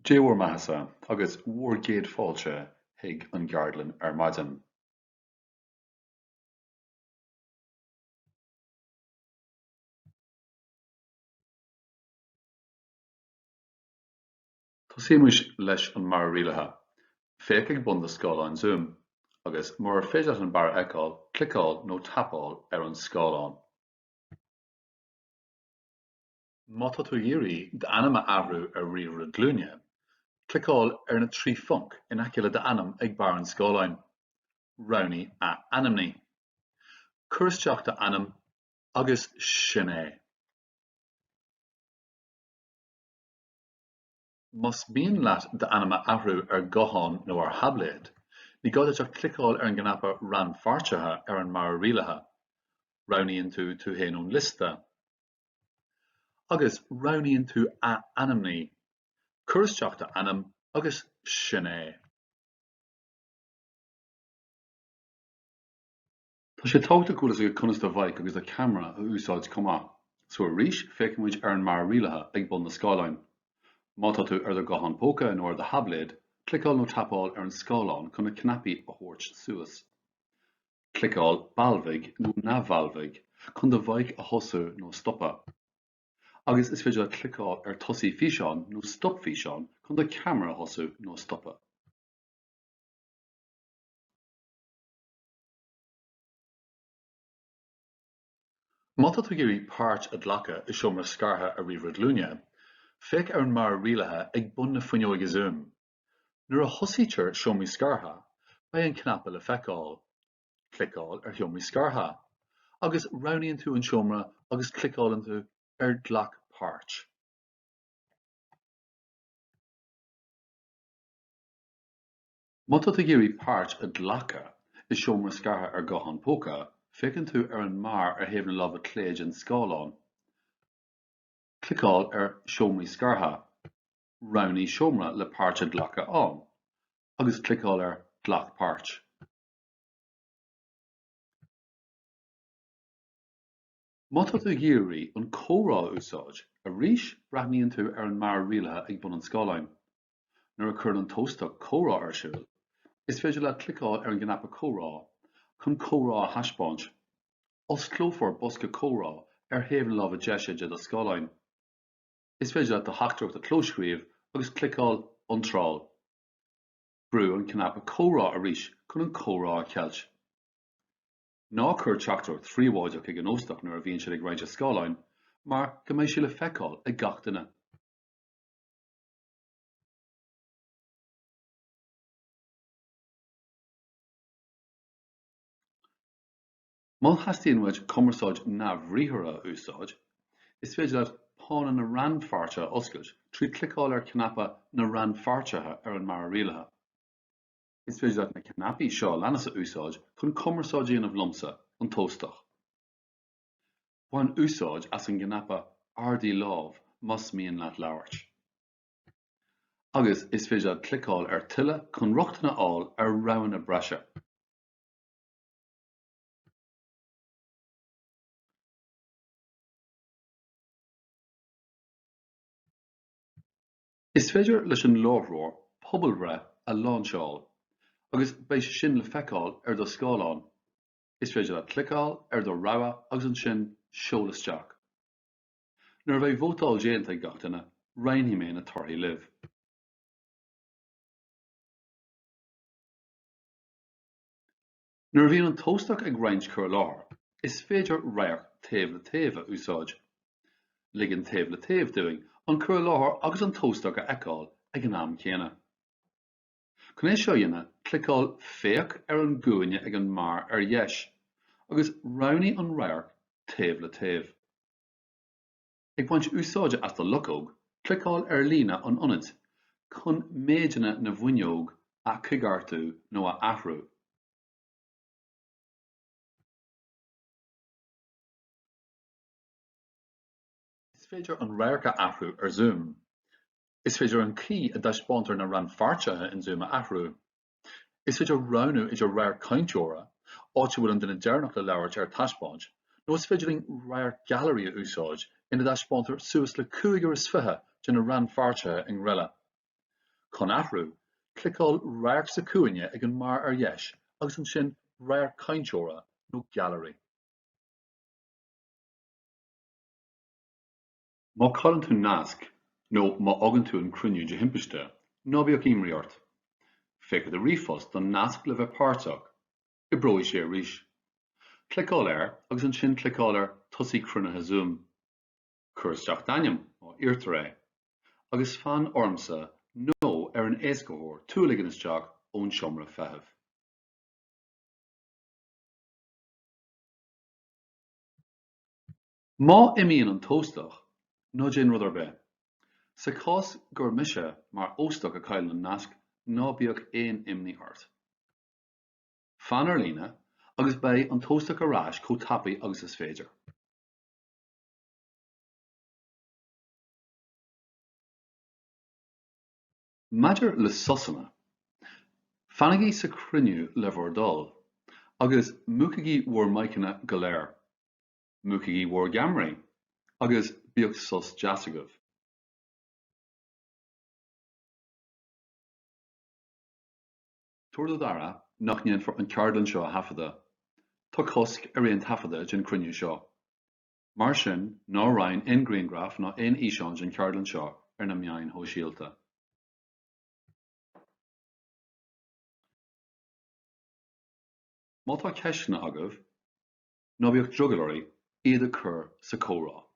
Déobhar maithasa agus mhuir géad fáilte chuig an gheardlann ar maidin. Tosaíonn leis an mara rialaithe, féach ag bun na scáileán Zoom, agus mar féidir an bar eicáil, clicáil nó tapáil ar an scáileán. Má tá tú géirí d'anam a athrú ar riamh a glúine, clicáil ar na trí phonc in aiceile d'anam ag bar an scáileán, roghnaí a anamnaí. Cur isteach d'anam agus sin é. Mas bíonn leat d'anam a athrú ar gcotháin nó ar tablet, ní gá isteach clicáil ar an ghnapa ran pháirteacha ar an mara rialaithe, roghnaíonn tú héanún lista. Agus roghnaíonn tú a anamnaí, cur isteach d'anam agus sin é. Tá sé tábhachtach cúlas go conas do bhaid agus a camera a úsáid comá, so arís féach muid ar an mara rialaithe ag bun na scáileán. Má tá tú ar do gcotháin póca nó ar do tablet, clicáil nó tapáil ar an scáileán chun na cnapaí a thabhairt suas. Clicáil ballmhaigh nó neamhbhallmhaigh chun do bhaid a thosaú nó stoppa. Agus is féidir le clicáil ar tosaí físeán nó stop físeán chun do camera thosaú nó stoppa. Má tá tú géirí páirt a dlacha is seomra scartha a riamh glúine, féach ar an mara rialaithe ag bun na fuinneoga Zoom. Nuair a thosaítear seomraí scartha, ba an cnapa le feiceáil, clicáil ar sheomraí scartha, agus roghnaíonn tú an seomra agus clicáileann tú ar dlach páirt. Má tá tú géirí páirt a dlacha is seomra scartha ar gcotháin póca, féacann tú ar an mar ar thaobh na lámha cléid an scáileán. Clicáil ar seomraí scartha, roghnaí seomra le páirt a dlacha ann, agus clicáil ar dlach páirt. Má tá tú géirí an córá úsáid, arís breithníonn tú ar an mara rialaithe ag bun an scáileán. Nuair a chuir an tósteach córá ar siúl, is féidir le clicáil ar an ghnapa córá chun córá a thaispeáint. Os clófar bosca córá ar thaobh na lámha deise de do scáileán. Is féidir le do theachtarach a clóiscríobh agus clicáil iontrál. Brú an cnapa córá arís chun an córá a cheilt. Ná chuir teachtar tríomháideach ag an óstach nuair a bhíonn siad ag roinnt a scáileán, mar go mbeidh sí le feiceáil ag gach duine. Má theastaíonn muid cumarsáid neamhríothara úsáid, is féidir le pána na ranpháirte a oscailt trí clicáil ar cnapa na ranpháirteacha ar an mara rialaithe. Is féidir le na cnapaí seo leanas a úsáid chun cumarsáid dhéanamh lomsa an tóstach. Bhain úsáid as an ghnapa ardaí lámh mas míon leat labhairt. Agus is féidir le clicáil ar tuile chun rochtainna áil ar rabhan na breise. Is féidir leis an láithreoir pobalbhre a láinseáil, agus beidh sin le feiceáil ar do scáileán. Is féidir le clicáil ar do rabha agus an sin seolas-teach. Nuair a bheidh vótáil déanta ag gach duine, roinní mé na torthaí libh. Nuair a bhíonn an tósteach ag roinnt chur láthair, is féidir radharc taobh le taobh a úsáid. Ligean taobh le taobh doing an chur láthair agus an tósteach a fheiceáil ag an am chéanna. Chun é seo dhéanamh, clicáil féach ar an gcuaine ag an mar ar dheis, agus roghnaí an radharc taobh le taobh. Ag baint úsáide as do lucóg, clicáil ar líne an ionad chun méideanna na bhuinneog a chuigeartú nó a athrú. Is féidir an radharc a athrú ar Zoom. Is féidir an cí a dtaispéantar na ranpháirteacha in Zoom a athrú. Is féidir roghnaú idir radharc cainteóra, áite bhfuil an duine dearnach le labhairt ar taispéint, nó is féidir radharc gallery a úsáid ina dtaispéantar suas le 50 de na ranpháirteacha in Rella. Chun ahrú, clicáil réir sa cuaine ag an mar ar dheis agus an sin réir cainteóra nó gallery. Má callann tú nasc nó má agann tú an cruinniú de himpeaste, ná bíodh imríort. Féachad a rífos don nasc le bheith páirteach, I bróidh sé arís. Clicáil air agus an sin clicáil ar tosaí Conas Zoom. Chuir isteach dainm ó iartar é, agus fan ormsa nó ar an éascaitheoir túlaigh isteach ón seomra feitheamh. Má imíonn an tóstach, nó gin rud ar bith. Sa chás gur mise mar óstach a chaill an nasc ná bíodh éon imní ort. Fan ar líne agus beidh an tóstach arás chomh tapaí agus is féidir. Maidir le sosanna. Fanaigí sa cruinniú le bhur dul, agus mucaigí mhuir maiceanna go léir. Mucaigí mhuir gamraí, agus bíodh sos deas agah. Tuair do dara nach ndéanfar an ceardan seo a thaifeadadh. Tá cosc ar aon thaifeadadh den cruinniú seo. Mar sin ná raibhann aon grianghraif ná aon íseán den ceardan seo ar na meáin shíolta. Má tá ceisina agah, ná bíodh drogaileoirí iad a chur sa chomhrá.